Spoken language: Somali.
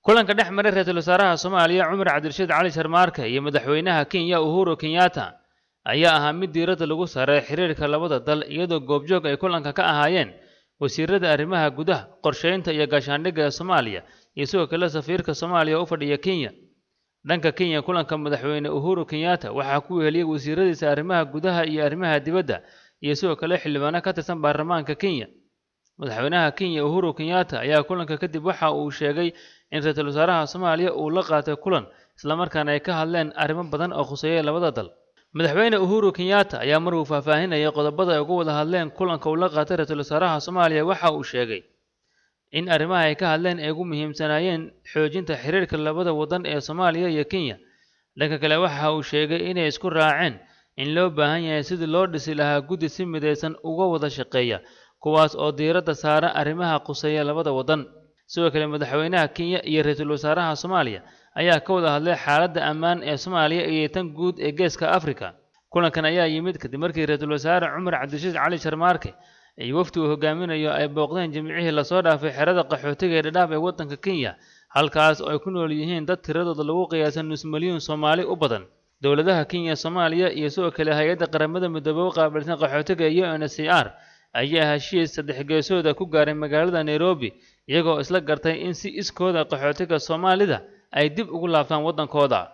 kulanka dhex maray ra'iisul wasaaraha Soomaaliya Cumar Cabdirashiid Cali Sharmaarke iyo madaxweynaha Kenya Uhuru Kenyatta ayaa ahaa mid diiradda lagu saaray xiriirka labada dal iyadoo goobjoog ay kulanka ka ahaayeen wasiirada arrimaha gudaha, qorsheynta iyo gaashaandhigga Soomaaliya iyo sidoo kale safiirka Soomaaliya u fadhiya Kenya. Dhanka Kenya, kulanka madaxweyne Uhuru Kenyatta waxaa ku weheliyay wasiiradiisa arrimaha gudaha iyo arrimaha dibadda iyo sidoo kale xildhibaano ka tirsan baarlamaanka Kenya. Madaxweynaha Kenya Uhuru Kenyatta ayaa kulanka kadib waxa uu sheegay in ra'iisul wasaaraha Soomaaliya uu la qaatay kulan isla markaana ay ka hadleen arrimo badan oo khuseeya labada dal. Madaxweyne Uhuru Kenyatta ayaa mar uu faahfaahinayay qodobada ay uga wada hadleen kulanka uu la qaatay ra'iisul wasaaraha Soomaaliya waxa uu sheegay in arrimaha ay ka hadleen ay ugu muhiimsanaayeen xoojinta xiriirka labada wadan ee Soomaaliya iyo Kenya. Dhanka kale waxa uu sheegay inay isku raaceen in loo baahan yahay sidii loo dhisi lahaa guddi si midaysan uga wada shaqeeya kuwaas oo diiradda saara arrimaha khuseeya labada wadan. Sidoo kale madaxweynaha Kenya iyo ra'iisul wasaaraha Soomaaliya ayaa ka wada hadlay xaaladda ammaan ee Soomaaliya iyo tan guud ee Geeska Afrika. Kulankan ayaa yimid kadib markii ra'iisul wasaare Cumar Cabdirashiid Cali Sharmaarke ay wafdi uu hogaaminayo ay booqdeen Jimcihii la soo dhaafay xerada qaxootiga ee Dadaab ee waddanka Kenya, halkaas oo ay ku nool yihiin dad tiradooda lagu qiyaasay nus milyan Soomaali u badan. Dowladaha Kenya, Soomaaliya iyo sidoo kale hay'adda qaramada midoobay u qaabilsan qaxootiga UNHCR ayaa heshiis saddex geesood ku gaaray magaalada Nairobi iyagoo isla gartay in si iskooda qaxootiga Soomaalida ay dib ugu laabtaan waddankooda.